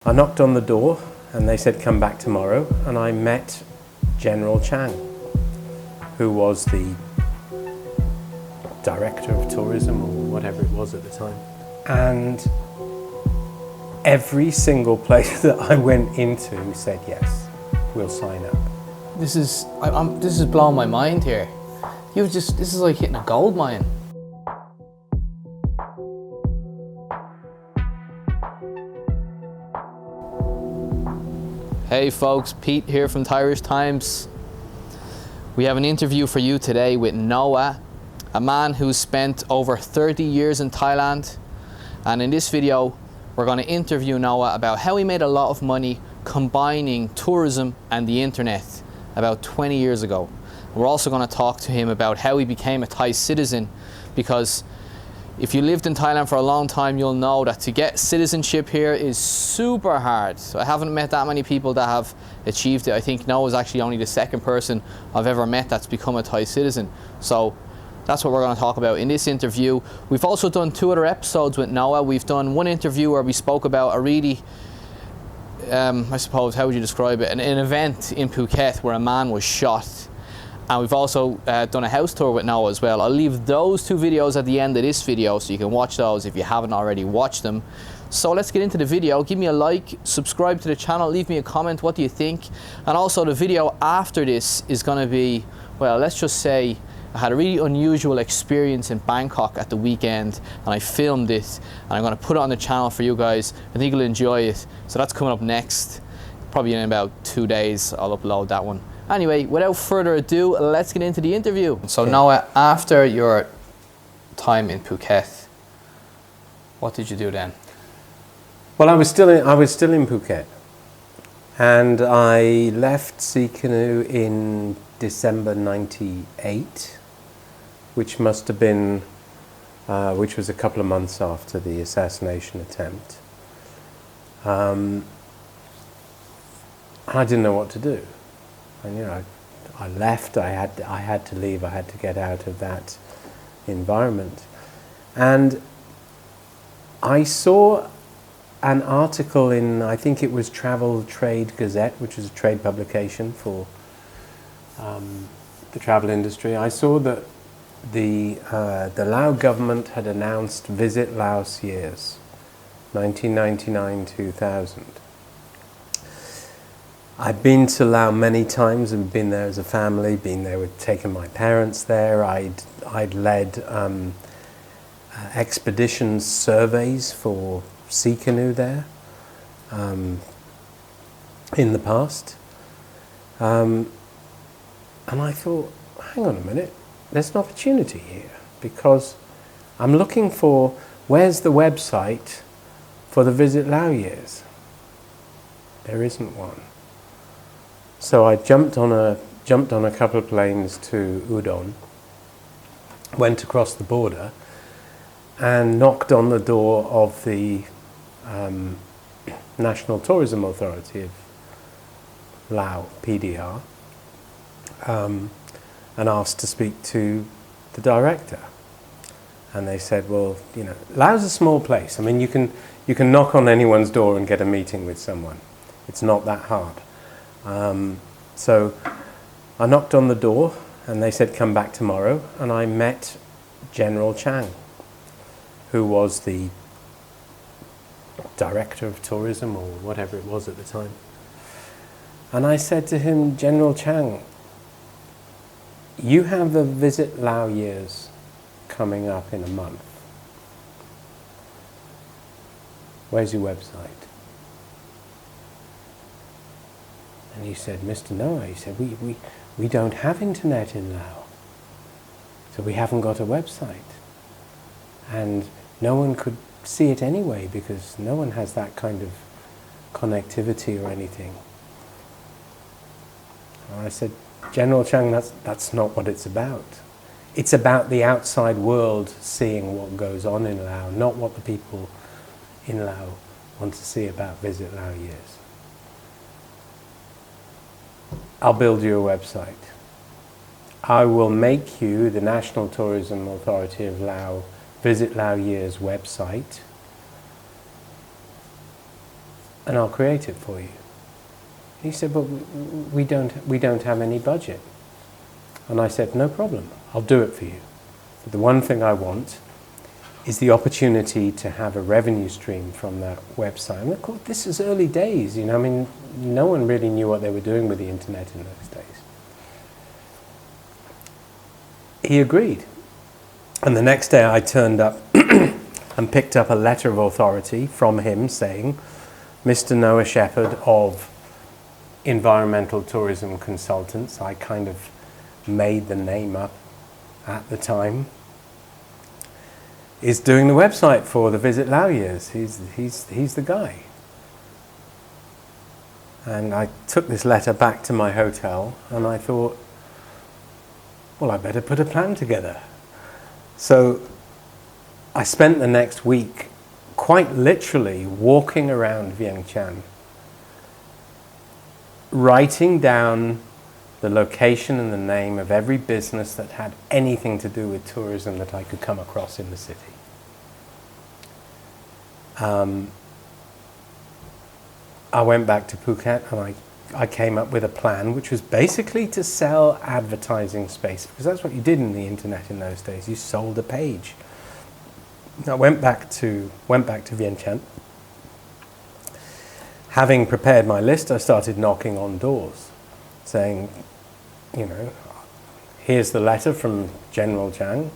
I knocked on the door and they said come back tomorrow, and I met General Chang, who was the director of tourism or whatever it was at the time. And every single place that I went into said yes, we'll sign up. This is blowing my mind here. This is like hitting a gold mine. Hey folks, Pete here from Thairish Times. We have an interview for you today with Noah, a man who's spent over 30 years in Thailand. And in this video, we're going to interview Noah about how he made a lot of money combining tourism and the internet about 20 years ago. We're also going to talk to him about how he became a Thai citizen, because if you lived in Thailand for a long time, you'll know that to get citizenship here is super hard. So I haven't met that many people that have achieved it. I think Noah's actually only the second person I've ever met that's become a Thai citizen. So that's what we're going to talk about in this interview. We've also done 2 other episodes with Noah. We've done one interview where we spoke about a really, I suppose, how would you describe it? An event in Phuket where a man was shot. And we've also done a house tour with Noah as well. I'll leave those 2 videos at the end of this video so you can watch those if you haven't already watched them. So let's get into the video. Give me a like, subscribe to the channel, leave me a comment, what do you think? And also the video after this is gonna be, well, let's just say I had a really unusual experience in Bangkok at the weekend, and I filmed it, and I'm gonna put it on the channel for you guys. I think you'll enjoy it. So that's coming up next. Probably in about 2 days, I'll upload that one. Anyway, without further ado, let's get into the interview. So Noah, after your time in Phuket, what did you do then? Well, I was still in Phuket, and I left Sea Canoe in December '98, which must have been, which was a couple of months after the assassination attempt. I didn't know what to do. And I left. I had to leave. I had to get out of that environment. And I saw an article in, I think it was Travel Trade Gazette, which is a trade publication for the travel industry. I saw that the Lao government had announced Visit Laos years, 1999-2000. I've been to Laos many times and been there as a family, been there with taking my parents there. I'd led expeditions surveys for Sea Canoe there in the past. And I thought, hang on a minute, there's an opportunity here, because I'm looking for, where's the website for the Visit Laos years? There isn't one. So I jumped on a couple of planes to Udon, went across the border, and knocked on the door of the National Tourism Authority of Laos, PDR, and asked to speak to the director. And they said, well, Laos is a small place. I mean, you can knock on anyone's door and get a meeting with someone. It's not that hard. So I knocked on the door and they said come back tomorrow, and I met General Chang, who was the director of tourism or whatever it was at the time. And I said to him, General Chang, you have the Visit Laos years coming up in a month. Where's your website? And he said, Mr. Noah, he said, we don't have internet in Laos, so we haven't got a website. And no one could see it anyway, because no one has that kind of connectivity or anything. And I said, General Chang, that's not what it's about. It's about the outside world seeing what goes on in Laos, not what the people in Laos want to see about Visit Laos years. I'll build you a website. I will make you the National Tourism Authority of Laos Visit Laos years website, and I'll create it for you. He said, but we don't have any budget. And I said, no problem, I'll do it for you. But the one thing I want is the opportunity to have a revenue stream from that website. And of course, this is early days, you know, I mean, no one really knew what they were doing with the internet in those days. He agreed. And the next day I turned up and picked up a letter of authority from him saying, Mr. Noah Shepherd of Environmental Tourism Consultants, I kind of made the name up at the time, is doing the website for the Visit Laos years. He's the guy. And I took this letter back to my hotel and I thought, well, I better put a plan together. So I spent the next week quite literally walking around Vientiane, writing down the location and the name of every business that had anything to do with tourism that I could come across in the city. I went back to Phuket and I came up with a plan which was basically to sell advertising space, because that's what you did in the internet in those days. You sold a page. I went back to Vientiane. Having prepared my list, I started knocking on doors, saying, you know, here's the letter from General Chang.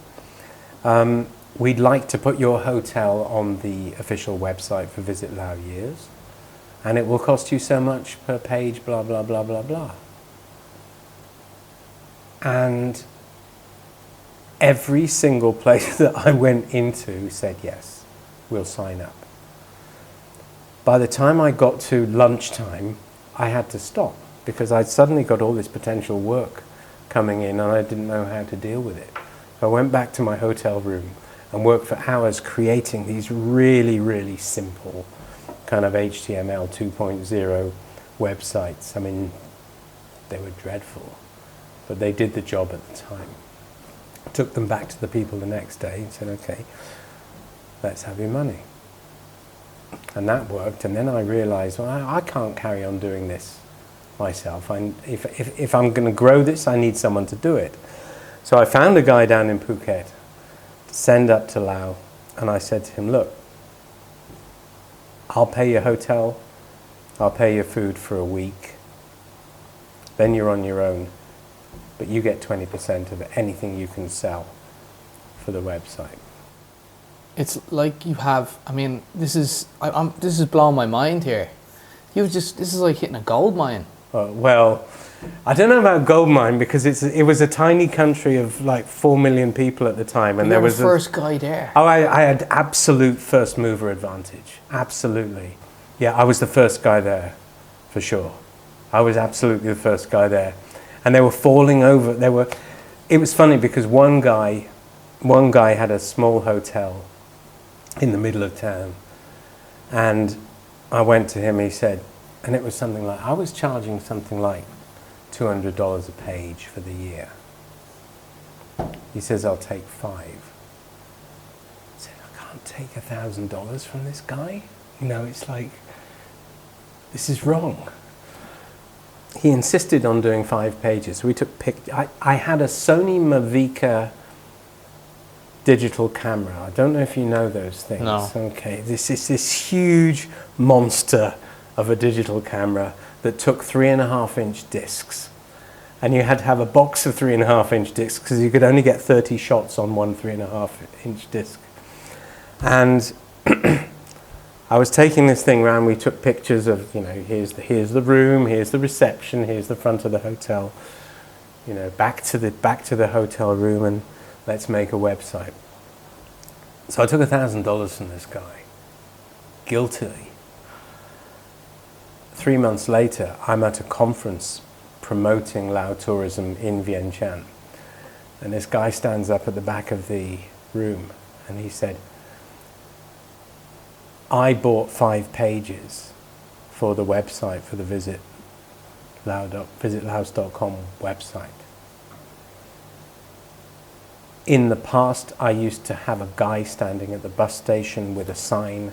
We'd like to put your hotel on the official website for Visit Laos years, and it will cost you so much per page, blah, blah, blah, blah, blah. And every single place that I went into said, yes, we'll sign up. By the time I got to lunchtime, I had to stop because I'd suddenly got all this potential work coming in and I didn't know how to deal with it. So I went back to my hotel room and worked for hours creating these really, really simple kind of HTML 2.0 websites. I mean, they were dreadful, but they did the job at the time. I took them back to the people the next day and said, okay, let's have your money. And that worked, and then I realized, well, I can't carry on doing this myself. If I'm going to grow this, I need someone to do it. So I found a guy down in Phuket to send up to Laos, and I said to him, look, I'll pay your hotel, I'll pay your food for a week, then you're on your own, but you get 20% of anything you can sell for the website. It's like you have, I mean, this is blowing my mind here. This is like hitting a gold mine. Well, I don't know about gold mine because it was a tiny country of like 4 million people at the time, and there was the first guy there. Oh, I had absolute first mover advantage. Absolutely, yeah, I was the first guy there, for sure. I was absolutely the first guy there, and they were falling over. It was funny because one guy had a small hotel in the middle of town, and I went to him. He said, and it was something like, I was charging something like $200 a page for the year. He says, I'll take 5. I said, I can't take $1,000 from this guy. You know, it's like, this is wrong. He insisted on doing 5 pages. So we took I had a Sony Mavica digital camera. I don't know if you know those things. No. Okay, this is this huge monster of a digital camera that took 3.5-inch discs, and you had to have a box of 3.5-inch discs because you could only get 30 shots on one 3.5-inch disc. And I was taking this thing around. We took pictures of, you know, here's the room, here's the reception, here's the front of the hotel. You know, back to the hotel room, and let's make a website. So I took $1,000 from this guy, guiltily. 3 months later, I'm at a conference promoting Lao tourism in Vientiane. And this guy stands up at the back of the room and he said, I bought 5 pages for the website, for the visitlaos.com website. In the past, I used to have a guy standing at the bus station with a sign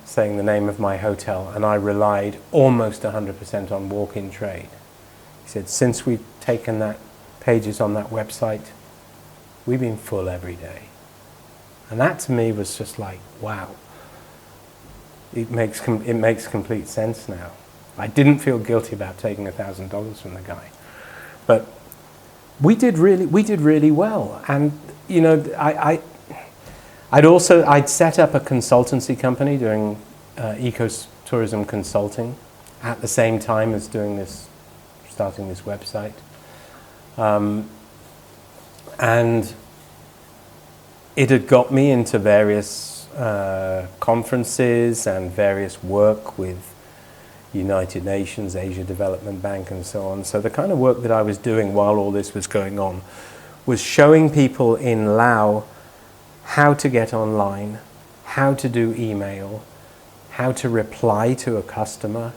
saying the name of my hotel, and I relied almost 100% on walk-in trade. He said, since we've taken that pages on that website, we've been full every day. And that to me was just like, wow. It makes complete sense now. I didn't feel guilty about taking $1,000 from the guy. But we did really well. And you know, I'd set up a consultancy company doing ecotourism consulting at the same time as starting this website. And it had got me into various conferences and various work with United Nations, Asia Development Bank and so on. So the kind of work that I was doing while all this was going on was showing people in Laos how to get online, how to do email, how to reply to a customer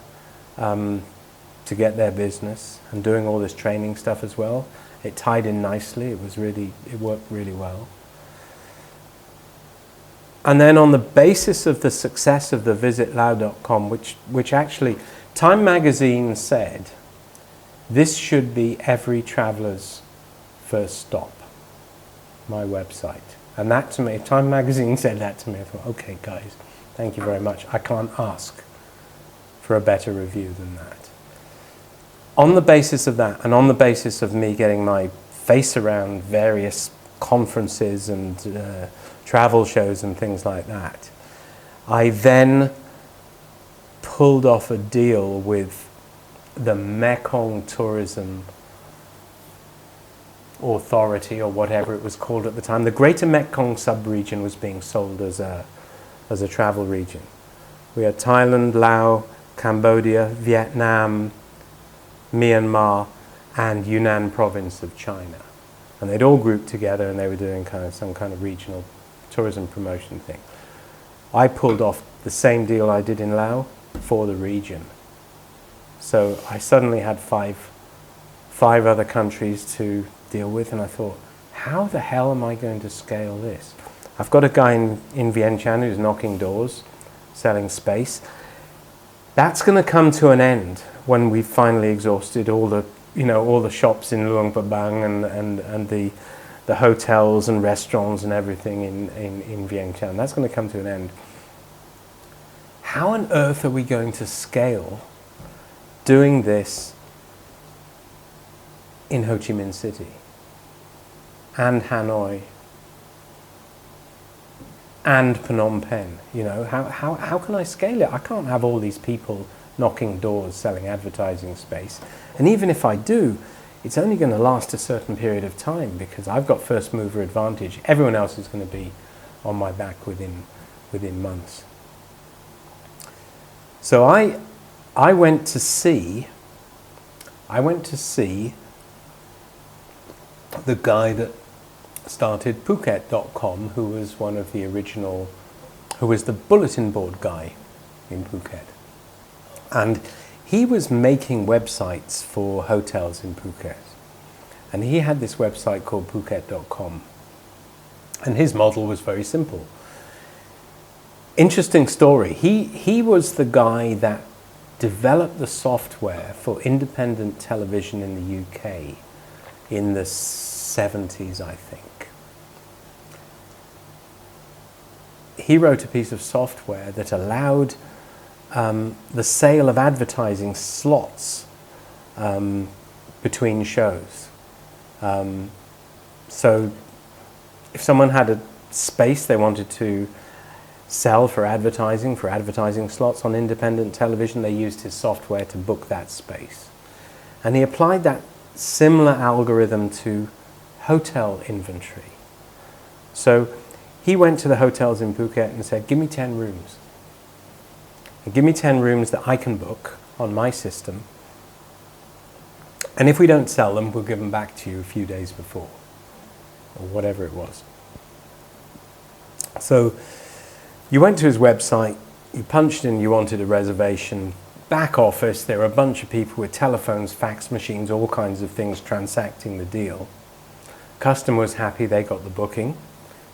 to get their business, and doing all this training stuff as well. It tied in nicely. It worked really well. And then on the basis of the success of the visitlao.com, which actually Time magazine said this should be every traveler's first stop, my website. And that to me, if Time magazine said that to me, I thought, okay guys, thank you very much. I can't ask for a better review than that. On the basis of that, and on the basis of me getting my face around various conferences and travel shows and things like that, I then pulled off a deal with the Mekong Tourism Authority, or whatever it was called at the time. The Greater Mekong sub-region was being sold as a travel region. We had Thailand, Laos, Cambodia, Vietnam, Myanmar, and Yunnan province of China. And they'd all grouped together and they were doing some kind of regional tourism promotion thing. I pulled off the same deal I did in Laos for the region. So I suddenly had five other countries to deal with, and I thought, how the hell am I going to scale this? I've got a guy in Vientiane who's knocking doors, selling space. That's going to come to an end when we've finally exhausted all the shops in Luang Prabang and the hotels and restaurants and everything in Vientiane. That's going to come to an end. How on earth are we going to scale doing this in Ho Chi Minh City and Hanoi and Phnom Penh? You know, how can I scale it? I can't have all these people knocking doors selling advertising space. And even if I do, it's only going to last a certain period of time because I've got first mover advantage. Everyone else is going to be on my back within months. So I went to see the guy that started Phuket.com, who was one of the original, who was the bulletin board guy in Phuket. And he was making websites for hotels in Phuket. And he had this website called Phuket.com. And his model was very simple. Interesting story. He was the guy that developed the software for independent television in the UK in the 70s, I think. He wrote a piece of software that allowed the sale of advertising slots between shows. So if someone had a space they wanted to sell for advertising slots on independent television, they used his software to book that space. And he applied that similar algorithm to hotel inventory. So he went to the hotels in Phuket and said, give me 10 rooms. And give me 10 rooms that I can book on my system. And if we don't sell them, we'll give them back to you a few days before, or whatever it was. So you went to his website, you punched in you wanted a reservation, back office, there were a bunch of people with telephones, fax machines, all kinds of things transacting the deal. Customer was happy, they got the booking.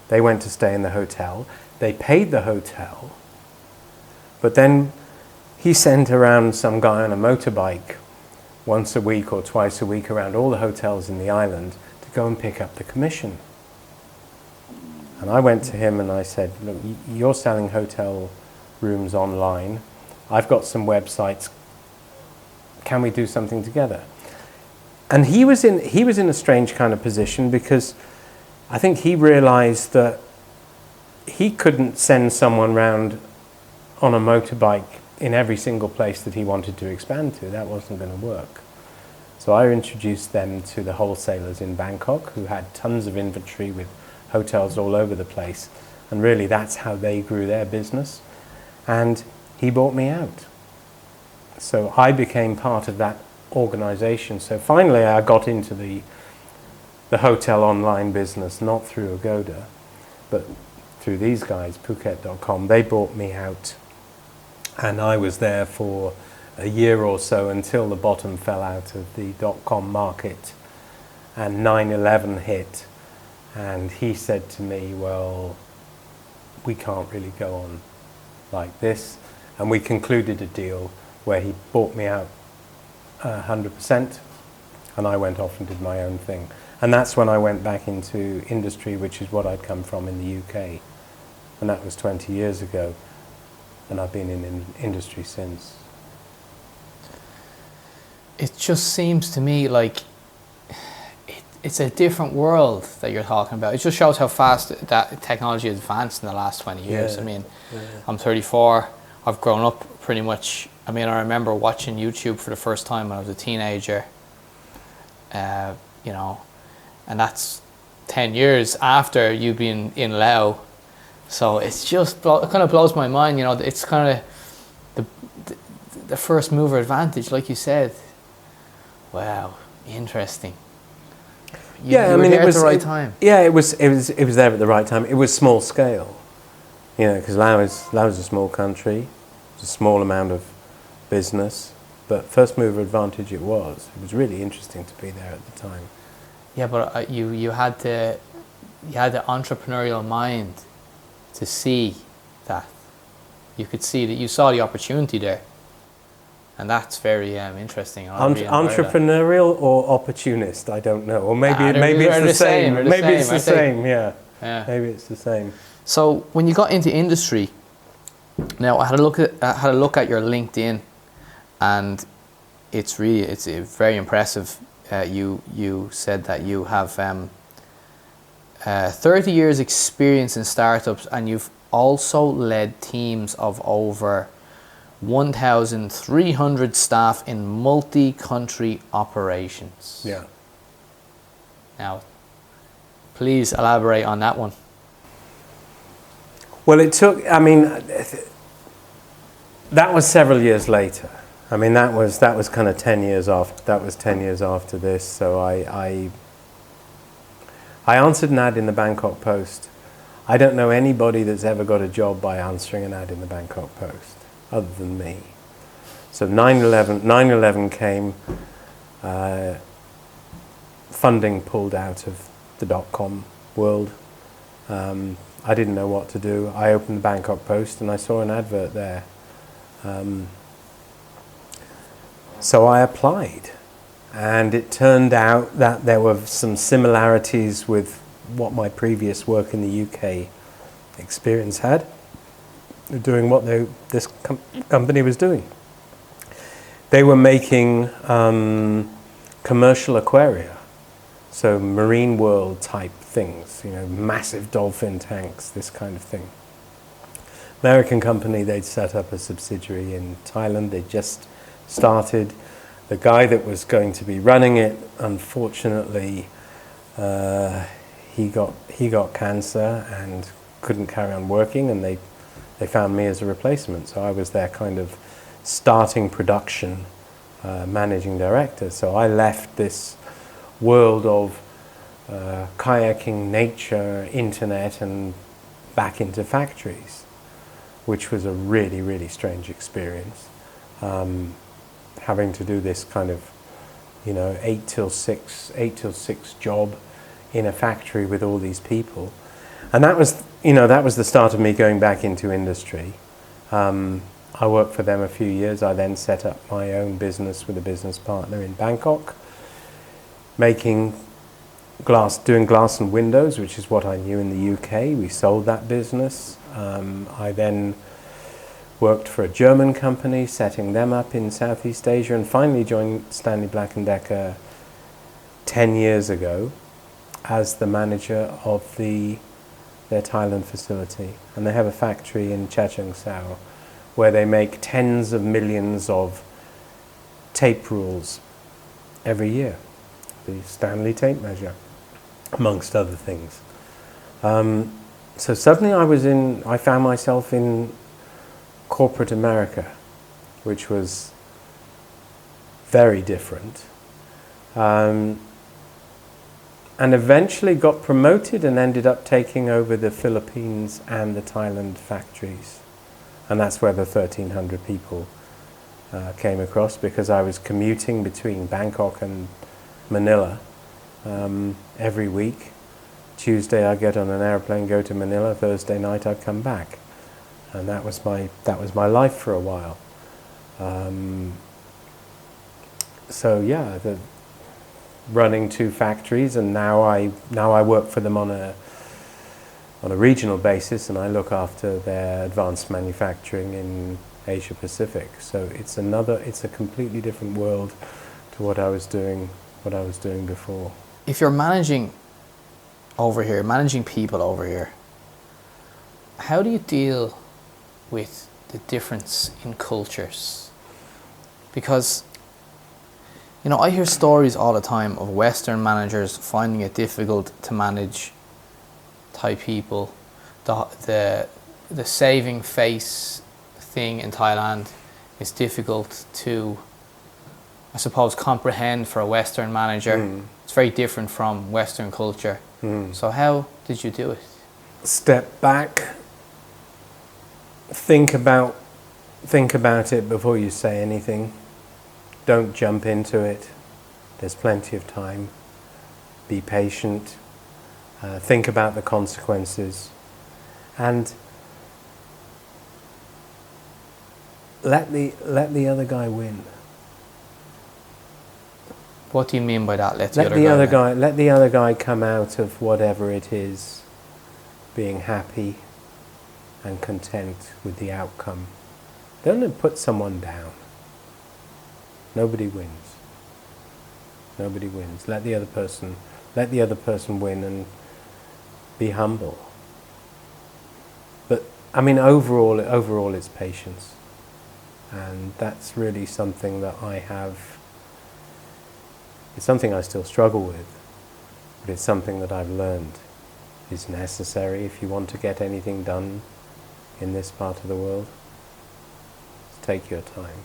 They went to stay in the hotel. They paid the hotel. But then he sent around some guy on a motorbike once a week or twice a week around all the hotels in the island to go and pick up the commission. And I went to him and I said, look, you're selling hotel rooms online. I've got some websites. Can we do something together? And he was in a strange kind of position, because I think he realized that he couldn't send someone round on a motorbike in every single place that he wanted to expand to. That wasn't going to work. So I introduced them to the wholesalers in Bangkok, who had tons of inventory with hotels all over the place. And really that's how they grew their business. And he bought me out. So I became part of that organization. So finally I got into the hotel online business, not through Agoda, but through these guys, Phuket.com. They bought me out. And I was there for a year or so until the bottom fell out of the .com market and 9/11 hit. And he said to me, well, we can't really go on like this. And we concluded a deal where he bought me out 100%, and I went off and did my own thing. And that's when I went back into industry, which is what I'd come from in the UK. And that was 20 years ago. And I've been in industry since. It just seems to me like it's a different world that you're talking about. It just shows how fast that technology has advanced in the last 20 years. Yeah. I mean, Yeah. I'm 34. I've grown up pretty much. I mean, I remember watching YouTube for the first time when I was a teenager. You know, and that's 10 years after you've been in Laos. So it's just, it kind of blows my mind, you know. It's kind of the first mover advantage, like you said. Wow, interesting. You I were mean, there it was at the right time. Yeah, it was there at the right time. It was small scale, you know, because Laos is a small country. It's a small amount of business, but first mover advantage it was. It was really interesting to be there at the time. Yeah, but you had the entrepreneurial mind to see that. You could see that, you saw the opportunity there, and that's very interesting. Entrepreneurial or opportunist? I don't know. Or maybe it's the same. Maybe it's the same. Yeah. Maybe it's the same. So when you got into industry, now I had a look at your LinkedIn, and it's very impressive. You said that you have 30 years experience in startups, and you've also led teams of over 1,300 staff in multi-country operations. Yeah. Now, please elaborate on that one. Well, it took, I mean, that was several years later. I mean, that was kind of 10 years after, that was 10 years after this. So I answered an ad in the Bangkok Post. I don't know anybody that's ever got a job by answering an ad in the Bangkok Post, other than me. So 9/11 came, funding pulled out of the .com world. I didn't know what to do. I opened the Bangkok Post and I saw an advert there. So I applied, and it turned out that there were some similarities with what my previous work in the UK experience had, doing what this company was doing. They were making commercial aquaria, so marine world type things, you know, massive dolphin tanks, this kind of thing. American company, they'd set up a subsidiary in Thailand. They just started. The guy that was going to be running it, unfortunately, he got cancer and couldn't carry on working, and they found me as a replacement. So I was their kind of starting production managing director. So I left this world of kayaking, nature, internet, and back into factories, which was a really, really strange experience. Having to do this kind of, you know, 8 till 6 job in a factory with all these people. And that was, you know, that was the start of me going back into industry. I worked for them a few years. I then set up my own business with a business partner in Bangkok, making glass, doing glass and windows, which is what I knew in the UK. We sold that business. I then worked for a German company, setting them up in Southeast Asia, and finally joined Stanley Black & Decker 10 years ago as the manager of their Thailand facility. And they have a factory in Chang where they make tens of millions of tape rules every year, the Stanley tape measure, amongst other things. So suddenly I found myself in corporate America, which was very different. And eventually got promoted and ended up taking over the Philippines and the Thailand factories. And that's where the 1,300 people came across, because I was commuting between Bangkok and Manila every week. Tuesday I'd get on an airplane, go to Manila. Thursday night I'd come back, and that was my life for a while. So yeah, running 2 factories, and now I work for them on a regional basis, and I look after their advanced manufacturing in Asia Pacific. So it's a completely different world to what I was doing before. If you're managing people over here, how do you deal with the difference in cultures? Because, you know, I hear stories all the time of Western managers finding it difficult to manage Thai people. The saving face thing in Thailand is difficult to, I suppose, comprehend for a Western manager. It's very different from Western culture. So how did you do it? Step back, think about it before you say anything. Don't jump into it. There's plenty of time. Be patient. Think about the consequences, and let the other guy win. What do you mean by that? Let the other guy come out of whatever it is, being happy and content with the outcome. Don't put someone down. Nobody wins. Nobody wins. Let the other person win, and be humble. But I mean, overall, it's patience, and that's really something that I have. It's something I still struggle with, but it's something that I've learned is necessary if you want to get anything done in this part of the world. Just take your time.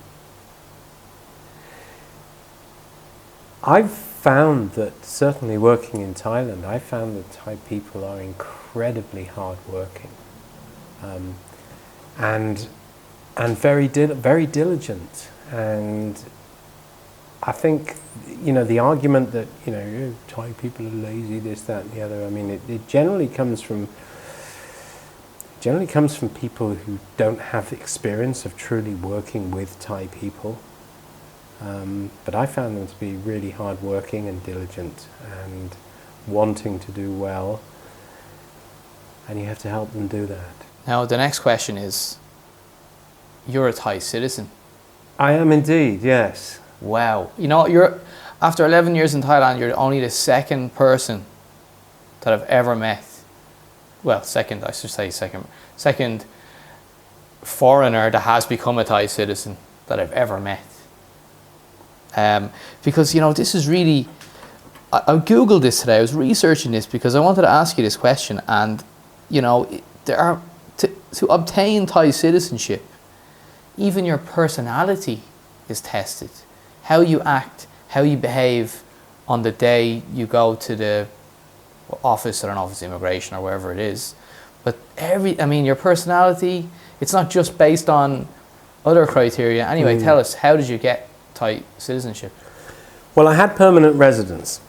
I've found that, certainly working in Thailand, I found that Thai people are incredibly hardworking, and very diligent. And I think, you know, the argument that, you know, Thai people are lazy, this, that, and the other. I mean, it generally comes from people who don't have the experience of truly working with Thai people. But I found them to be really hardworking and diligent and wanting to do well, and you have to help them do that. Now, the next question is, you're a Thai citizen. I am indeed, yes. Wow. You know, after 11 years in Thailand, you're only the second person that I've ever met. Well, second foreigner that has become a Thai citizen that I've ever met. Because, you know, this is really, I Googled this today, I was researching this because I wanted to ask you this question, and, you know, to obtain Thai citizenship, even your personality is tested. How you act, how you behave on the day you go to the office, I don't know if it's immigration or wherever it is, but your personality, it's not just based on other criteria. Anyway, tell us, how did you get Thai citizenship? Well, I had permanent residence,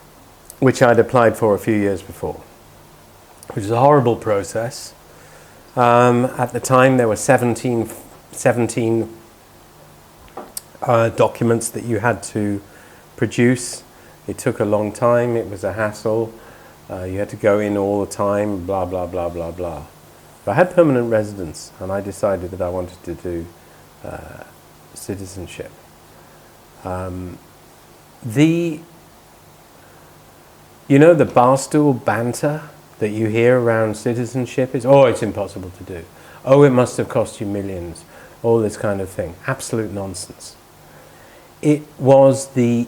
which I'd applied for a few years before, which is a horrible process. At the time, there were 17 17 documents that you had to produce. It took a long time, it was a hassle, you had to go in all the time, blah, blah, blah, blah, blah. But I had permanent residence, and I decided that I wanted to do citizenship. The barstool banter that you hear around citizenship is, oh, it's impossible to do. Oh, it must have cost you millions. All this kind of thing. Absolute nonsense. It was the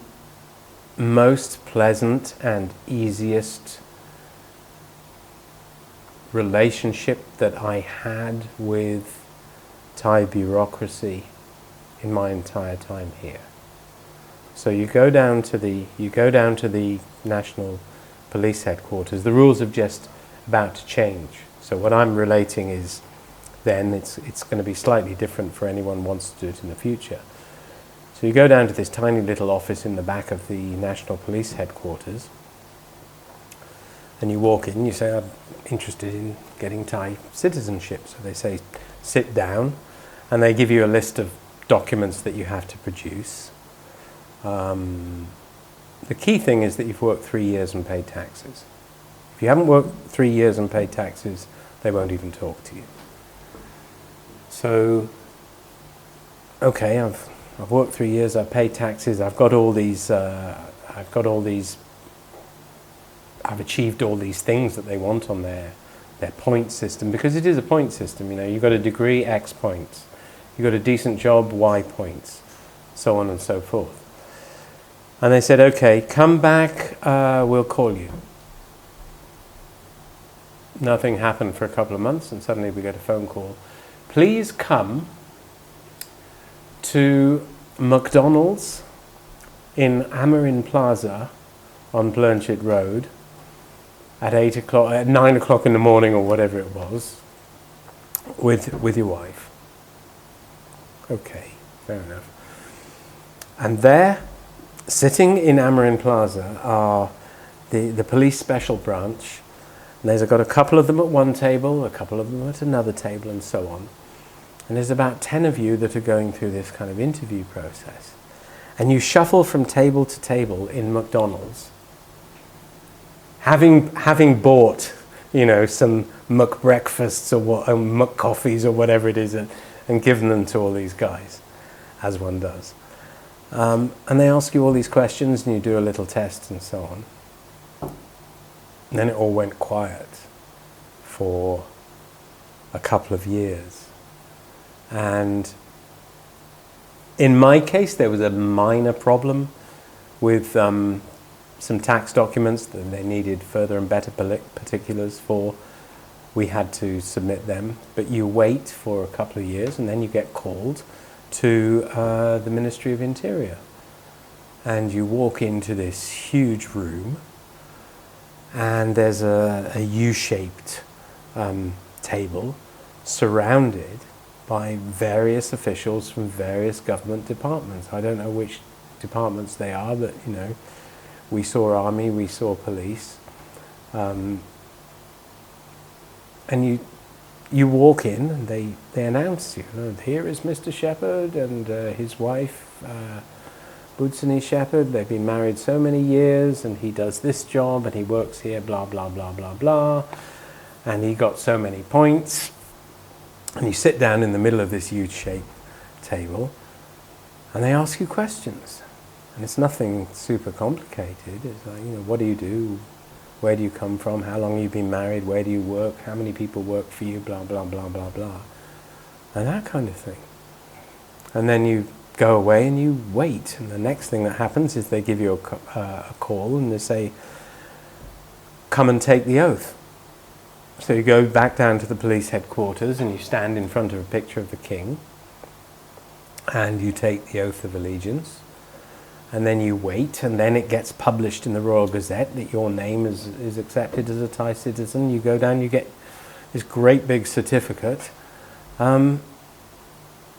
most pleasant and easiest relationship that I had with Thai bureaucracy in my entire time here. So you go down to the National Police Headquarters. The rules are just about to change. So what I'm relating is then it's going to be slightly different for anyone who wants to do it in the future. So you go down to this tiny little office in the back of the National Police Headquarters, and you walk in, you say, I'm interested in getting Thai citizenship. So they say, sit down, and they give you a list of documents that you have to produce. The key thing is that you've worked 3 years and paid taxes. If you haven't worked 3 years and paid taxes, they won't even talk to you. So, okay, I've worked 3 years, I've paid taxes, I've achieved all these things that they want on their point system, because it is a point system. You've got a degree, X points. You've got a decent job, Y points, so on and so forth. And they said, okay, come back, we'll call you. Nothing happened for a couple of months, and suddenly we get a phone call. Please come to McDonald's in Amarin Plaza on Blanchard Road at 9 o'clock in the morning or whatever it was, with your wife. Okay, fair enough. And there, sitting in Amarin Plaza, are the police special branch. And there's got a couple of them at one table, a couple of them at another table, and so on. And there's about 10 of you that are going through this kind of interview process. And you shuffle from table to table in McDonald's, having bought, some McBreakfasts or McCoffees or whatever it is, and given them to all these guys, as one does. And they ask you all these questions, and you do a little test and so on. And then it all went quiet for a couple of years. And in my case, there was a minor problem with some tax documents that they needed further and better particulars for. We had to submit them. But you wait for a couple of years, and then you get called to the Ministry of Interior. And you walk into this huge room, and there's a U-shaped table surrounded by various officials from various government departments. I don't know which departments they are, but we saw army, we saw police, and you walk in, and they announce you. Here is Mr. Shepherd and his wife, Bootsany Shepherd. They've been married so many years, and he does this job, and he works here, blah, blah, blah, blah, blah. And he got so many points. And you sit down in the middle of this huge-shaped table, and they ask you questions. And it's nothing super complicated. It's like, what do you do? Where do you come from? How long have you been married? Where do you work? How many people work for you? Blah, blah, blah, blah, blah. And that kind of thing. And then you go away and you wait. And the next thing that happens is they give you a call, and they say, come and take the oath. So you go back down to the police headquarters, and you stand in front of a picture of the king, and you take the oath of allegiance. And then you wait, and then it gets published in the Royal Gazette that your name is accepted as a Thai citizen. You go down, you get this great big certificate, and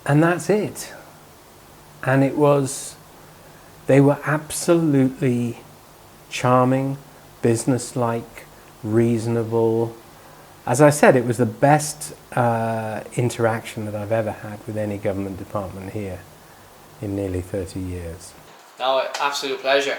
that's it. And they were absolutely charming, businesslike, reasonable, as I said, it was the best interaction that I've ever had with any government department here in nearly 30 years. No, absolute pleasure.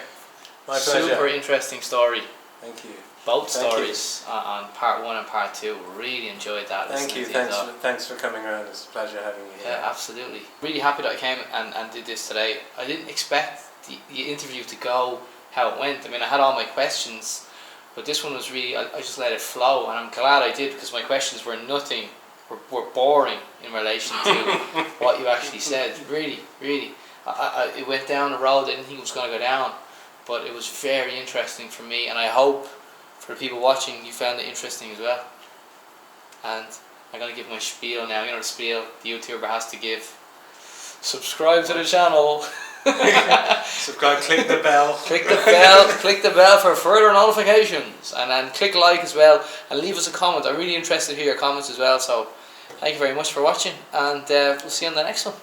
My pleasure. Super interesting story. Thank you. Both stories on part 1 and part 2. Really enjoyed that. Thank you. Thanks for coming around. It's a pleasure having you here. Yeah, absolutely. Really happy that I came and did this today. I didn't expect the interview to go how it went. I mean, I had all my questions, but this one was really, I just let it flow, and I'm glad I did, because my questions were were boring in relation to what you actually said. Really, really. It went down a road I didn't think it was going to go down, but it was very interesting for me, and I hope for the people watching you found it interesting as well. And I'm going to give my spiel now. You know the spiel the YouTuber has to give. Subscribe to the channel. Subscribe, click the bell. Click the bell for further notifications, and then click like as well, and leave us a comment. I'm really interested to hear your comments as well. So thank you very much for watching, and we'll see you on the next one.